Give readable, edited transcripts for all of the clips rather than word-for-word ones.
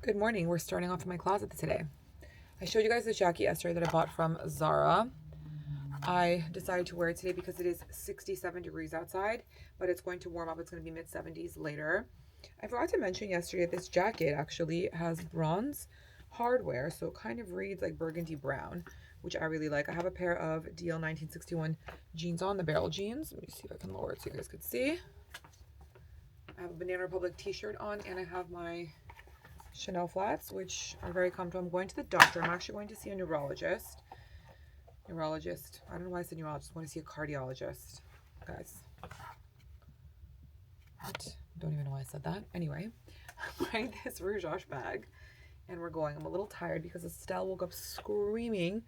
Good morning. We're starting off in my closet today. I showed you guys this jacket yesterday that I bought from Zara. I decided to wear it today because it is 67 degrees outside, but it's going to warm up. It's going to be mid-70s later. I forgot to mention yesterday this jacket actually has bronze hardware, so it kind of reads like burgundy brown, which I really like. I have a pair of DL 1961 jeans on, the barrel jeans. Let me see if I can lower it so you guys could see. I have a Banana Republic t-shirt on, and I have my Chanel flats, which are very comfortable. I'm going to the doctor. I'm actually going to see a neurologist. I don't know why I said neurologist. I want to see a cardiologist, guys. What? Don't even know why I said that. Anyway, I'm wearing this Rouge bag, and we're going. I'm a little tired because Estelle woke up screaming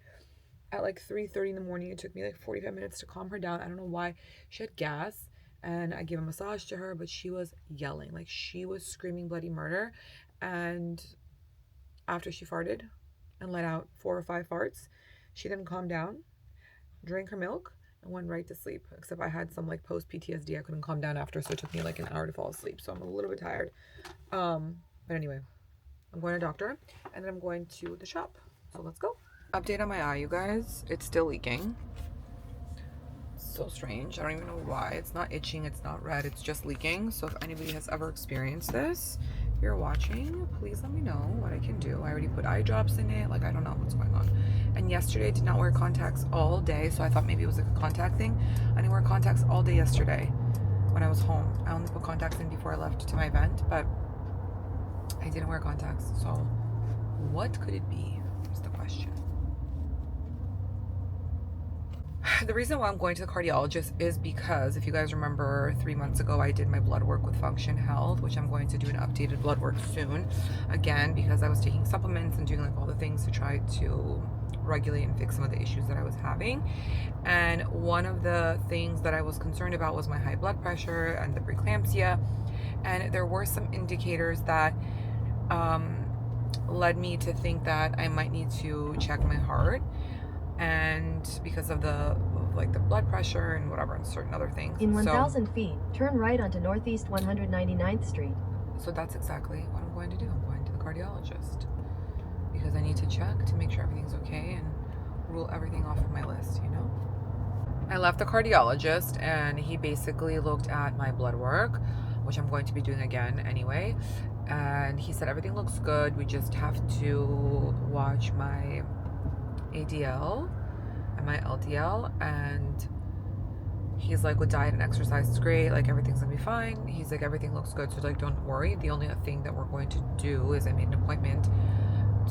at like 3:30 in the morning. It took me like 45 minutes to calm her down. I don't know why. She had gas, and I gave a massage to her, but she was yelling. Like, she was screaming bloody murder. And after she farted and let out 4 or 5 farts, she then calmed down, drank her milk, and went right to sleep. Except I had some like post PTSD. I couldn't calm down after, so it took me like an hour to fall asleep. So I'm a little bit tired. But anyway, I'm going to the doctor, and then I'm going to the shop. So let's go. Update on my eye, you guys. It's still leaking. So strange. I don't even know why. It's not itching. It's not red. It's just leaking. So if anybody has ever experienced this, if you're watching, please let me know what I can do. I already put eye drops in it. Like, I don't know what's going on. And yesterday I did not wear contacts all day, so I thought maybe it was like a contact thing. I didn't wear contacts all day yesterday when I was home. I only put contacts in before I left to my event, but I didn't wear contacts. So what could it be is the question. The reason why I'm going to the cardiologist is because, if you guys remember, 3 months ago I did my blood work with Function Health, which I'm going to do an updated blood work soon again, because I was taking supplements and doing like all the things to try to regulate and fix some of the issues that I was having. And one of the things that I was concerned about was my high blood pressure and the preeclampsia, and there were some indicators that led me to think that I might need to check my heart, and because of the blood pressure and whatever and certain other things. In 1,000 feet, turn right onto Northeast 199th Street. So that's exactly what I'm going to do. I'm going to the cardiologist because I need to check to make sure everything's okay and rule everything off of my list, you know? I left the cardiologist and he basically looked at my blood work, which I'm going to be doing again anyway. And he said everything looks good. We just have to watch my ADL and my LDL, and he's like, with diet and exercise is great, like everything's gonna be fine. He's like, everything looks good, so like don't worry. The only thing that we're going to do is I made an appointment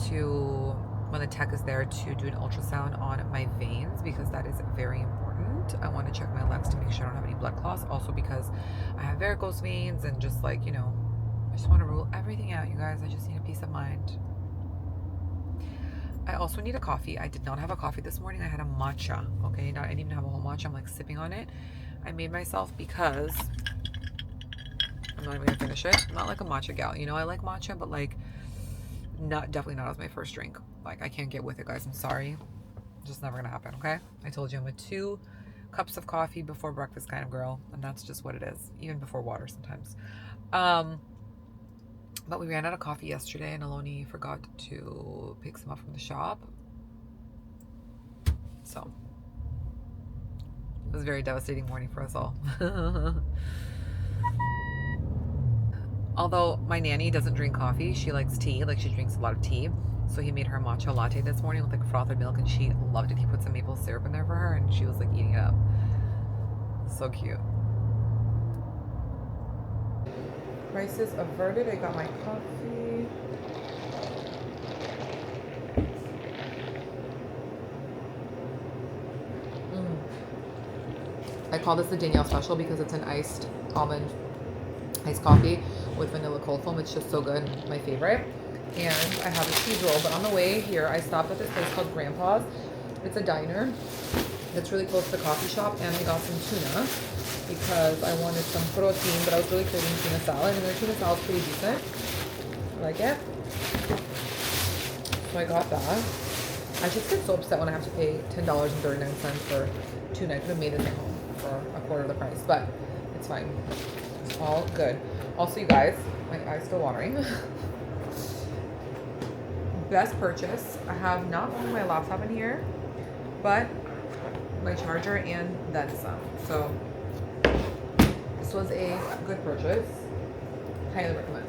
to, when the tech is there, to do an ultrasound on my veins, because that is very important. I want to check my legs to make sure I don't have any blood clots, also because I have varicose veins, and just like, you know, I just want to rule everything out, you guys. I just need a peace of mind. I also need a coffee. I did not have a coffee this morning. I had a matcha, okay? I didn't even have a whole matcha. I'm like sipping on it. I made myself because I'm not even gonna finish it. I'm not like a matcha gal, you know? I like matcha, but like definitely not as my first drink. Like, I can't get with it, guys. I'm sorry. Just never gonna happen, okay? I told you I'm a 2 cups of coffee before breakfast kind of girl, and that's just what it is. Even before water sometimes. But we ran out of coffee yesterday, and Aloni forgot to pick some up from the shop. So it was a very devastating morning for us all. Although my nanny doesn't drink coffee, she likes tea. Like, she drinks a lot of tea. So he made her matcha latte this morning with like frothed milk, and she loved it. He put some maple syrup in there for her, and she was like eating it up. So cute. Crisis averted. I got my coffee. I call this the Danielle special because it's an iced almond iced coffee with vanilla cold foam. It's just so good. My favorite. And I have a cheese roll. But on the way here, I stopped at this place called Grandpa's. It's a diner that's really close to the coffee shop. And I got some tuna because I wanted some protein, but I was really craving tuna salad, and their tuna salad's pretty decent. I like it. So I got that. I just get so upset when I have to pay $10.39 for tuna. I could have made this at home for a quarter of the price, but it's fine. It's all good. Also, you guys, my eye's still watering. best purchase. I have not only my laptop in here, but my charger and then some. So this was a good purchase. Highly recommend.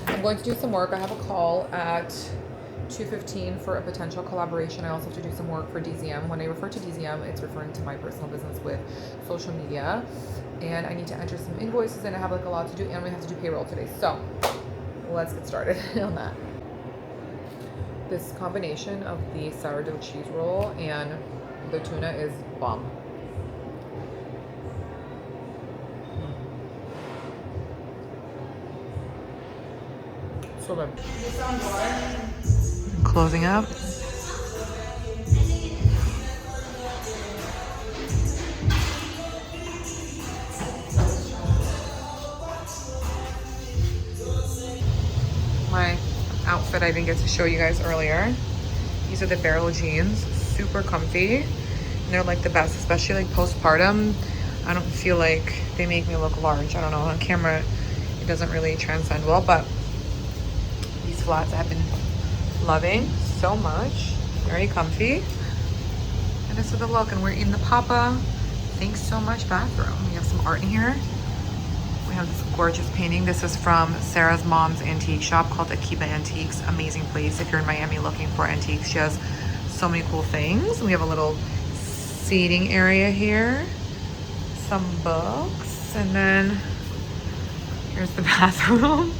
I'm going to do some work. I have a call at 2:15 for a potential collaboration. I also have to do some work for DZM. When I refer to DZM, it's referring to my personal business with social media. And I need to enter some invoices and I have like a lot to do, and we have to do payroll today. So let's get started on that. This combination of the sourdough cheese roll and the tuna is bomb. So good. Closing up. My outfit I didn't get to show you guys earlier. These are the barrel jeans, super comfy. And they're like the best, especially like postpartum. I don't feel like they make me look large. I don't know, on camera it doesn't really transcend well, but these flats I have been loving so much. Very comfy. And this is the look, and we're in the Papa Thanks So Much bathroom. We have some art in here. We have this gorgeous painting. This is from Sarah's mom's antique shop called Akiba Antiques. Amazing place if you're in Miami looking for antiques. She has so many cool things. We have a little seating area here, some books, and then here's the bathroom.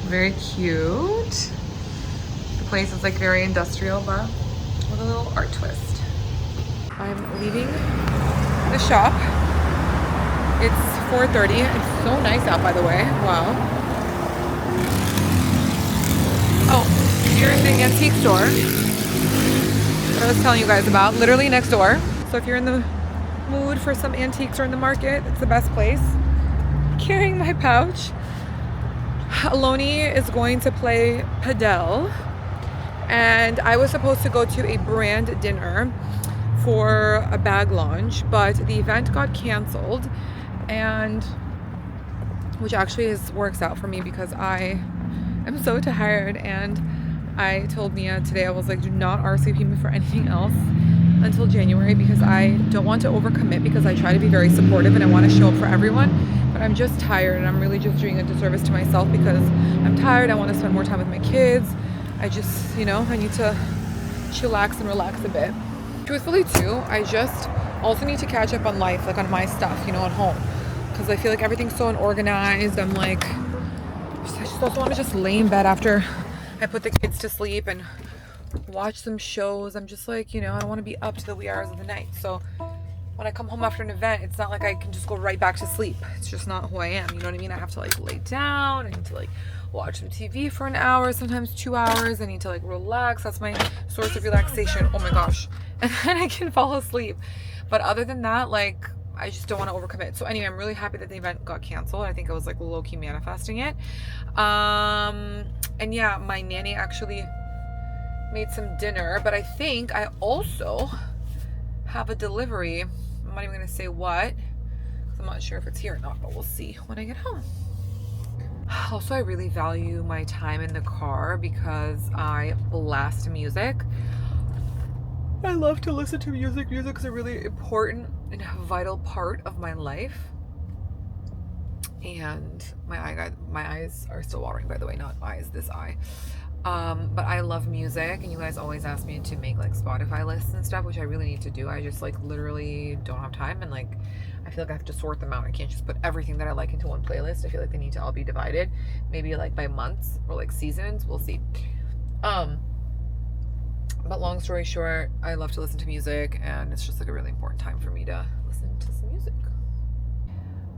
Very cute. The place is like very industrial, but with a little art twist. I'm leaving the shop. It's 4:30. It's so nice out, by the way. Wow. Oh, here's the antique store that I was telling you guys about, literally next door. So if you're in the mood for some antiques or in the market, it's the best place. Carrying my pouch. Aloni is going to play padel, and I was supposed to go to a brand dinner for a bag launch, but the event got canceled, and which actually works out for me because I am so tired. And I told Mia today, I was like, do not RSVP me for anything else until January, because I don't want to overcommit, because I try to be very supportive and I want to show up for everyone, but I'm just tired, and I'm really just doing a disservice to myself because I'm tired. I want to spend more time with my kids. I just, I need to chillax and relax a bit. Truthfully too, I just also need to catch up on life, like on my stuff, at home, because I feel like everything's so unorganized. I'm like, I just also want to just lay in bed after I put the kids to sleep and watch some shows. I'm just like, I don't want to be up to the wee hours of the night. So when I come home after an event, it's not like I can just go right back to sleep. It's just not who I am. You know what I mean? I have to like lay down. I need to like watch some TV for an hour, sometimes 2 hours. I need to like relax. That's my source of relaxation. Oh my gosh. And then I can fall asleep. But other than that, like, I just don't want to overcommit. So anyway, I'm really happy that the event got canceled. I think I was like low-key manifesting it. And yeah, my nanny actually made some dinner, but I think I also have a delivery. I'm not even gonna say what, because I'm not sure if it's here or not, but we'll see when I get home. Also, I really value my time in the car because I blast music. I love to listen to music. Music is a really important and vital part of my life. And my eyes are still watering, by the way, not eyes, this eye. But I love music, and you guys always ask me to make like Spotify lists and stuff, which I really need to do. I just like literally don't have time, and like I feel like I have to sort them out. I can't just put everything that I like into one playlist. I feel like they need to all be divided, maybe like by months or like seasons. We'll see. But long story short, I love to listen to music, and it's just like a really important time for me to listen to some music.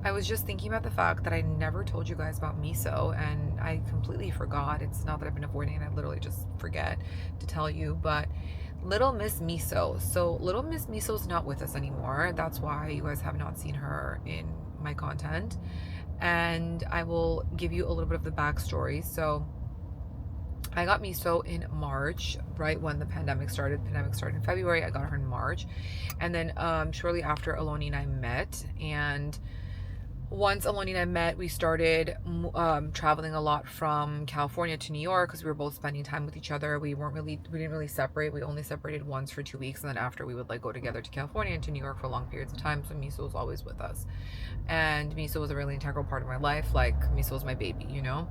I was just thinking about the fact that I never told you guys about Miso, and I completely forgot. It's not that I've been avoiding it, I literally just forget to tell you, but Little Miss Miso. So Little Miss Miso's not with us anymore. That's why you guys have not seen her in my content. And I will give you a little bit of the backstory. So I got Miso in March, right when the pandemic started. Pandemic started in February. I got her in March. And then shortly after, Aloni and I met, and once Aloni and I met, we started traveling a lot from California to New York because we were both spending time with each other. We didn't really separate. We only separated once for 2 weeks, and then after we would like go together to California and to New York for long periods of time. So Miso was always with us, and Miso was a really integral part of my life. Like Miso was my baby, you know.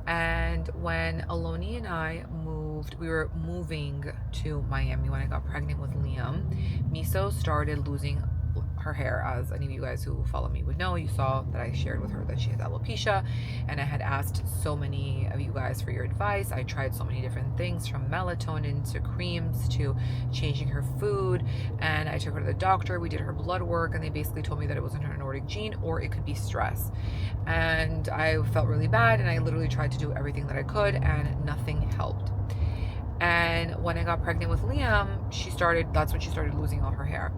And when Aloni and I moved, we were moving to Miami when I got pregnant with Liam. Miso started losing her hair. As any of you guys who follow me would know, you saw that I shared with her that she has alopecia, and I had asked so many of you guys for your advice. I tried so many different things, from melatonin to creams to changing her food, and I took her to the doctor. We did her blood work, and they basically told me that it wasn't her Nordic gene or it could be stress. And I felt really bad, and I literally tried to do everything that I could, and nothing helped. And when I got pregnant with Liam, that's when she started losing all her hair.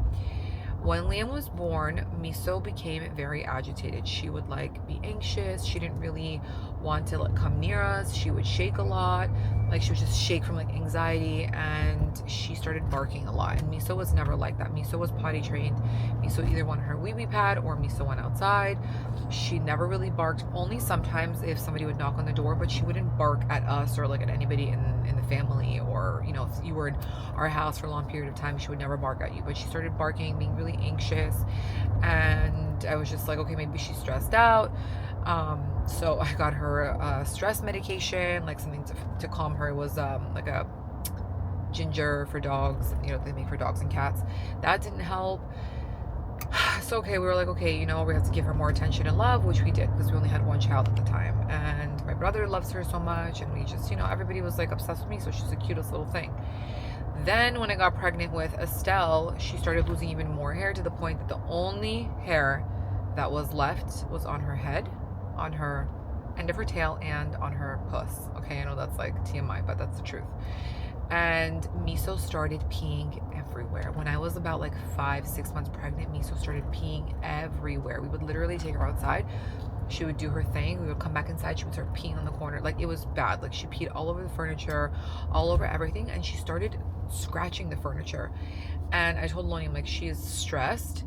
When Liam was born, Miso became very agitated. She would like be anxious. She didn't really want to like come near us. She would shake a lot. Like she would just shake from like anxiety, and she started barking a lot. And Miso was never like that. Miso was potty trained. Miso either wanted her wee wee pad or Miso went outside. She never really barked, only sometimes if somebody would knock on the door, but she wouldn't bark at us or like at anybody in the family, or you know, if you were in our house for a long period of time, she would never bark at you. But she started barking, being really anxious, and I was just like, okay, maybe she's stressed out. So I got her stress medication, like something to calm her. It was like a ginger for dogs, you know, they make for dogs and cats. That didn't help. So okay, we were like, okay, you know, we have to give her more attention and love, which we did, because we only had one child at the time, and my brother loves her so much, and we just, you know, everybody was like obsessed with me, so she's the cutest little thing. Then when I got pregnant with Estelle, she started losing even more hair, to the point that the only hair that was left was on her head, on her end of her tail, and on her puss. Okay, I know that's like TMI, but that's the truth. And Miso started peeing everywhere. When I was about like 5-6 months pregnant, Miso started peeing everywhere. We would literally take her outside. She would do her thing. We would come back inside. She would start peeing on the corner. Like, it was bad. Like, she peed all over the furniture, all over everything. And she started scratching the furniture. And I told Aloni, I'm like, she is stressed.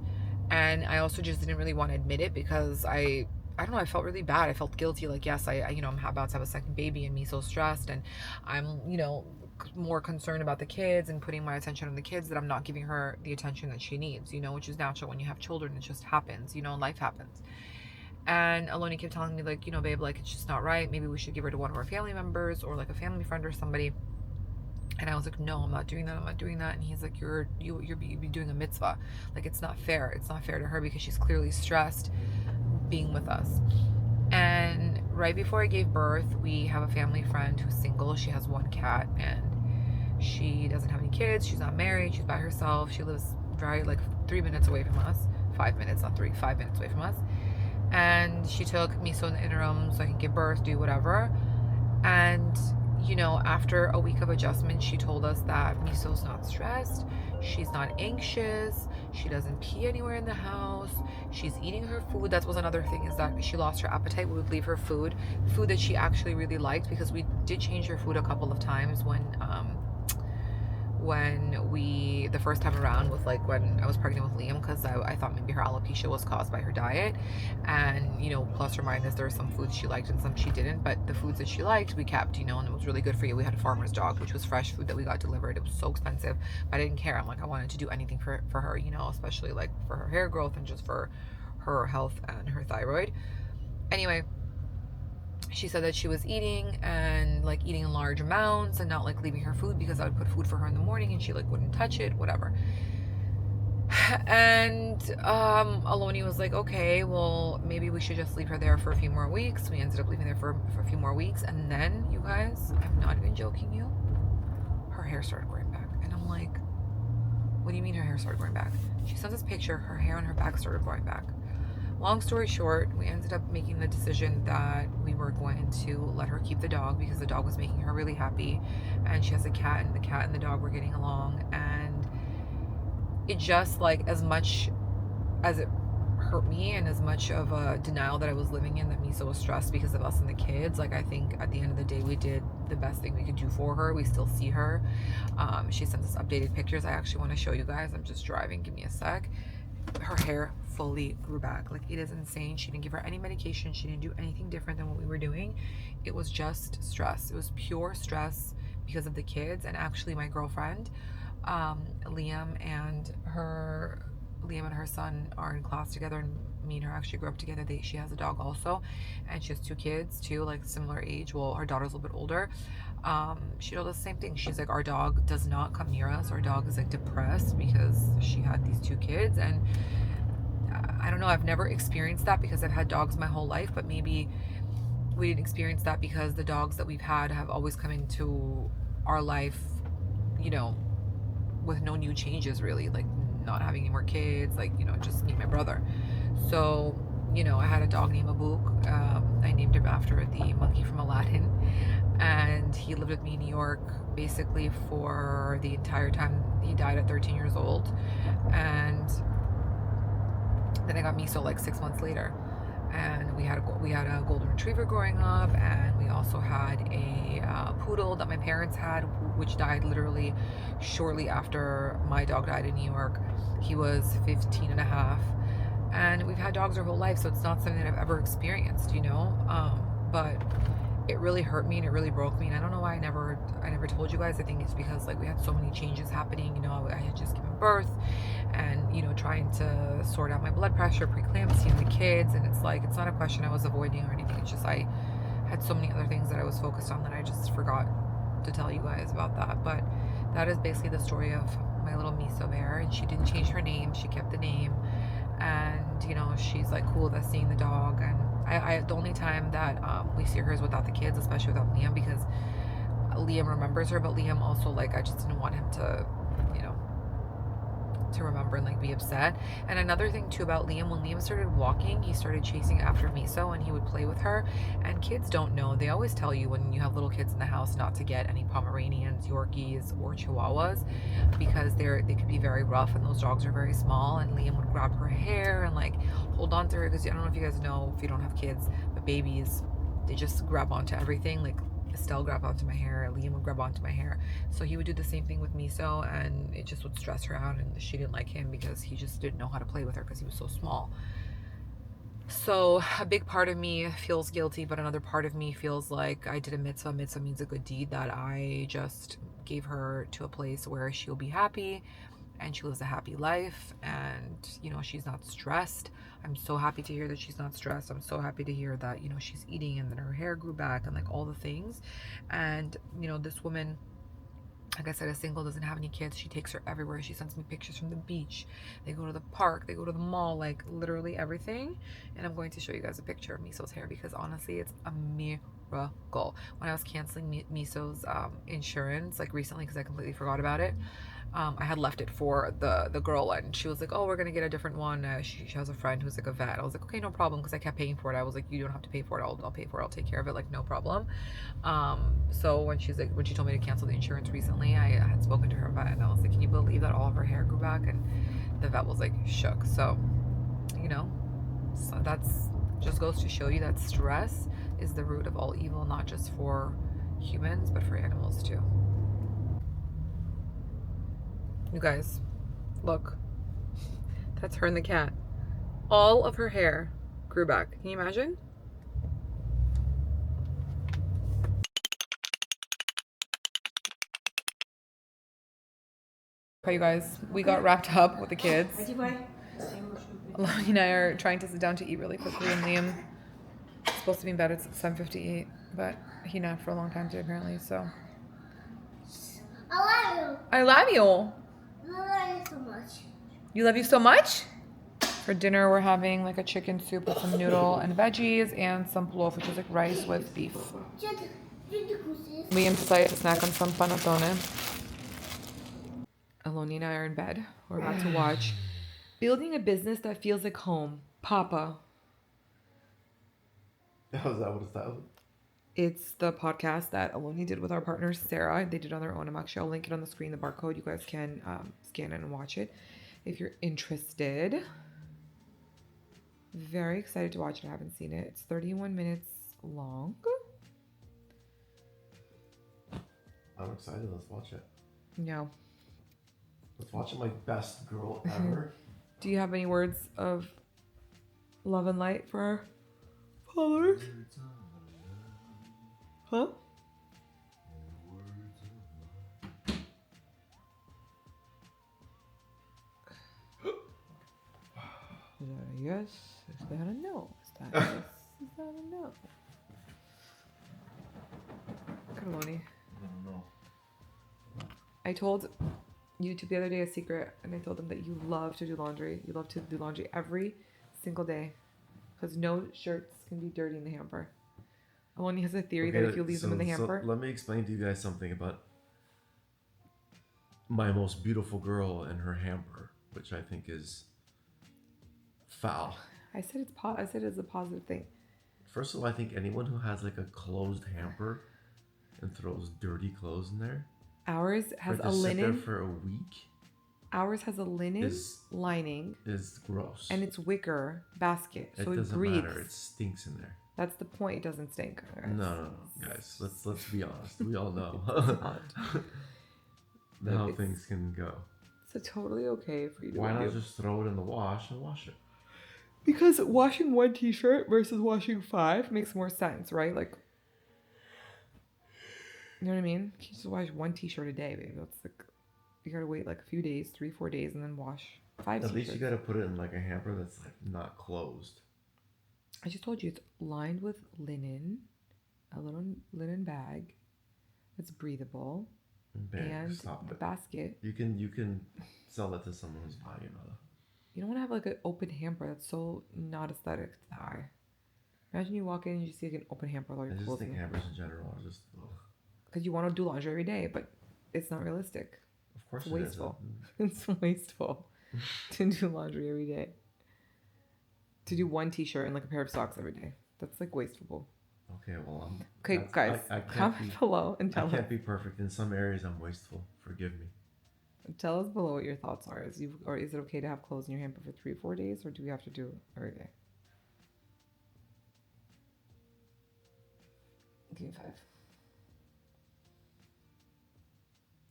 And I also just didn't really want to admit it, because I don't know, I felt really bad. I felt guilty. Like, yes, I you know, I'm about to have a second baby, and Miso's stressed, and I'm, you know, more concerned about the kids and putting my attention on the kids, that I'm not giving her the attention that she needs, you know, which is natural when you have children. It just happens, you know, life happens. And Aloni kept telling me, like, you know, babe, like, it's just not right. Maybe we should give her to one of our family members, or like a family friend or somebody. And I was like, no, I'm not doing that. I'm not doing that. And he's like, you're doing a mitzvah. Like, it's not fair. It's not fair to her, because she's clearly stressed being with us. And right before I gave birth, we have a family friend who's single. She has one cat, and she doesn't have any kids. She's not married. She's by herself. She lives like 3 minutes away from us. 5 minutes, not 3, 5 minutes away from us. And she took Miso in the interim so I can give birth, do whatever. And, you know, after a week of adjustment, she told us that Miso's not stressed. She's not anxious. She doesn't pee anywhere in the house. She's eating her food. That was another thing, is that she lost her appetite. We would leave her food that she actually really liked, because we did change her food a couple of times when the first time around, with like when I was pregnant with Liam, because I thought maybe her alopecia was caused by her diet, and you know, plus or minus, there were some foods she liked and some she didn't, but the foods that she liked we kept, you know, and it was really good for you. We had a farmer's dog, which was fresh food that we got delivered. It was so expensive, but I didn't care. I'm like, I wanted to do anything for her, you know, especially like for her hair growth and just for her health and her thyroid. Anyway, she said that she was eating, and like eating in large amounts, and not like leaving her food, because I would put food for her in the morning and she like wouldn't touch it, whatever. And Aloni was like, okay, well, maybe we should just leave her there for a few more weeks. We ended up leaving there for a few more weeks, and then, you guys, I'm not even joking you, her hair started growing back. And I'm like, what do you mean her hair started growing back? She sent this picture, her hair on her back started growing back. Long story short, we ended up making the decision that we were going to let her keep the dog, because the dog was making her really happy, and she has a cat, and the cat and the dog were getting along. And it just, like, as much as it hurt me, and as much of a denial that I was living in, that Miso was stressed because of us and the kids, like, I think at the end of the day we did the best thing we could do for her. We still see her. She sent us updated pictures. I actually want to show you guys. I'm just driving, give me a sec. Her hair fully grew back. Like, it is insane. She didn't give her any medication. She didn't do anything different than what we were doing. It was just stress. It was pure stress because of the kids. And actually, my girlfriend, Liam and her son are in class together, and me and her actually grew up together. She has a dog also, and she has 2 kids too, like similar age. Well, her daughter's a little bit older. She told us the same thing. She's like, our dog does not come near us. Our dog is like depressed because she had these 2 kids. And I don't know, I've never experienced that because I've had dogs my whole life, but maybe we didn't experience that because the dogs that we've had have always come into our life, you know, with no new changes really, like not having any more kids, like, you know, just me and my brother. So, you know, I had a dog named Abouk. I named him after the monkey from Aladdin, and he lived with me in New York basically for the entire time. He died at 13 years old, and then I got Miso like 6 months later, and we had a golden retriever growing up, and we also had a poodle that my parents had, which died literally shortly after my dog died in New York. He was 15 and a half, and we've had dogs our whole life, so it's not something that I've ever experienced, you know. But it really hurt me and it really broke me, and I don't know why I never told you guys. I think it's because like we had so many changes happening, you know. I had just given birth, and, you know, trying to sort out my blood pressure, preeclampsia, and the kids, and it's like, it's not a question I was avoiding or anything. It's just I had so many other things that I was focused on that I just forgot to tell you guys about that. But that is basically the story of my little Miso bear, and she didn't change her name. She kept the name, and, you know, she's like cool with us seeing the dog. And I the only time that we see her is without the kids, especially without Liam, because Liam remembers her, but Liam also, like, I just didn't want him to, you know, to remember and like be upset. And another thing too about Liam, when Liam started walking, he started chasing after Miso, and he would play with her. And kids don't know. They always tell you when you have little kids in the house not to get any Pomeranians, Yorkies, or Chihuahuas, because they could be very rough, and those dogs are very small. And Liam would grab her hair and like hold on to her, because I don't know if you guys know, if you don't have kids, but babies, they just grab onto everything. Like, Estelle grabbed onto my hair, Liam would grab onto my hair. So he would do the same thing with Miso, and it just would stress her out, and she didn't like him because he just didn't know how to play with her because he was so small. So a big part of me feels guilty, but another part of me feels like I did a mitzvah. Mitzvah means a good deed, that I just gave her to a place where she'll be happy and she lives a happy life, and, you know, she's not stressed. I'm so happy to hear that she's not stressed. I'm so happy to hear that, you know, she's eating, and then her hair grew back, and like all the things. And, you know, this woman, like I said, is single, doesn't have any kids. She takes her everywhere. She sends me pictures from the beach. They go to the park. They go to the mall, like literally everything. And I'm going to show you guys a picture of Miso's hair, because honestly, it's a miracle. When I was canceling Miso's insurance, like recently, because I completely forgot about it, I had left it for the girl, and she was like, oh, we're gonna get a different one. She has a friend who's like a vet. I was like, okay, no problem, because I kept paying for it. I was like, you don't have to pay for it. I'll pay for it. I'll take care of it. Like, no problem. So when she told me to cancel the insurance recently, I had spoken to her vet, and I was like, can you believe that all of her hair grew back? And the vet was like shook. So, you know, so that's just goes to show you that stress is the root of all evil, not just for humans, but for animals too. You guys, look. That's her and the cat. All of her hair grew back. Can you imagine? Okay, you guys, we got wrapped up with the kids. Aloni and I are trying to sit down to eat really quickly, and Liam is supposed to be in bed at 7:58, but he napped for a long time too, apparently, so. I love you. I love you. I love you so much. You love you so much? For dinner, we're having like a chicken soup with some noodle and veggies, and some plov, which is like rice with beef. Liam decided to snack on some panettone. Aloni and I are in bed. We're about to watch Building a Business That Feels Like Home. Papa. Oh, is that what it's titled? It's the podcast that Aloni did with our partner Sarah. They did on their own. I'll link it on the screen, the barcode. You guys can scan it and watch it if you're interested. Very excited to watch it. I haven't seen it. It's 31 minutes long. I'm excited. Let's watch it. No. Let's watch it. My best girl ever. Do you have any words of love and light for our followers. Huh? Is that a yes? Is that a no? Is that a yes? Is that a no? Aloni. I don't know. I told YouTube the other day a secret, and I told them that you love to do laundry. You love to do laundry every single day, because no shirts can be dirty in the hamper. Aloni has a theory that if you leave them in the hamper, So let me explain to you guys something about my most beautiful girl and her hamper, which I think is foul. I said it's a positive thing. First of all, I think anyone who has like a closed hamper and throws dirty clothes in there, Ours has a sit there linen. for a week, Ours has a linen lining, is gross. and it's wicker basket, so it doesn't breathes. matter. It stinks in there. That's the point. It doesn't stink. No, guys. Let's be honest. We all know how things can go. So totally okay for you to Why not do. just throw it in the wash and wash it? Because washing one t-shirt versus washing 5 makes more sense, right? Like, you know what I mean? You just wash one t-shirt a day, baby. That's like, you gotta wait like a few days, 3-4 days, and then wash 5 At t-shirts. least you gotta put it in like a hamper that's like not closed. I just told you it's lined with linen, a little linen bag that's breathable, and Stop the it. basket. You can sell that to someone who's buying another. You don't want to have like an open hamper. That's so not aesthetic to the eye. Imagine you walk in and you see like an open hamper. I just think hampers in general are just. Because you want to do laundry every day, but it's not realistic. Of course, It's wasteful. It's wasteful to do laundry every day. To do one t-shirt and like a pair of socks every day. That's like wasteful. Okay, well, Okay, guys, comment below and I tell can't be perfect. In some areas, I'm wasteful. Forgive me. Tell us below what your thoughts are. Or is it okay to have clothes in your hamper for 3 or 4 days, or do we have to do it every day? Give me 5.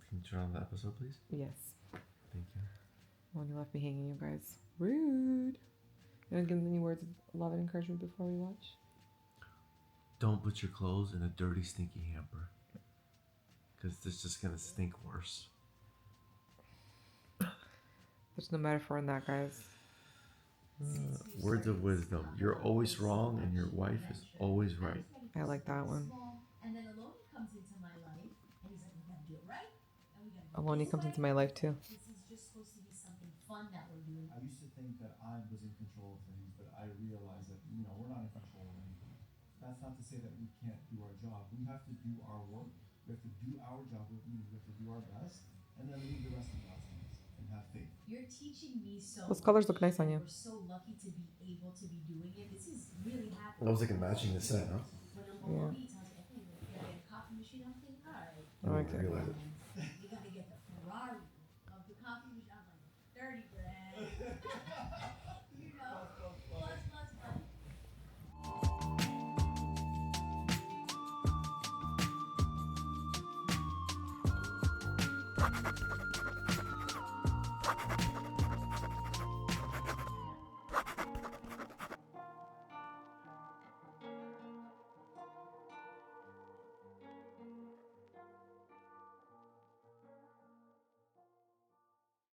Can you turn on the episode, please? Yes. Thank you. Well, you left me hanging, you guys. Rude. You want to give them any words of love and encouragement before we watch? Don't put your clothes in a dirty, stinky hamper. Because it's just going to stink worse. There's no metaphor in that, guys. Words of wisdom. You're always wrong and your wife is always right. I like that one. And then Aloni comes into my life, and he's like, we gotta do it right, and we gotta do Aloni this comes right. into my life too. This is just supposed to be something fun that we're doing. I used to think that I was in control of things, but I realized that, we're not in control of anything. That's not to say that we can't do our job. We have to do our work. We have to do our job. We have to do our best, and then leave the rest in God's hands and have faith. You're teaching me so Those colors look nice on you. We're so lucky to be able to be doing it. This is really happening. I was like matching the set, huh? When Aloni tells me, hey, we're gonna get a coffee machine, I'm thinking, all right. I like it. Realize it.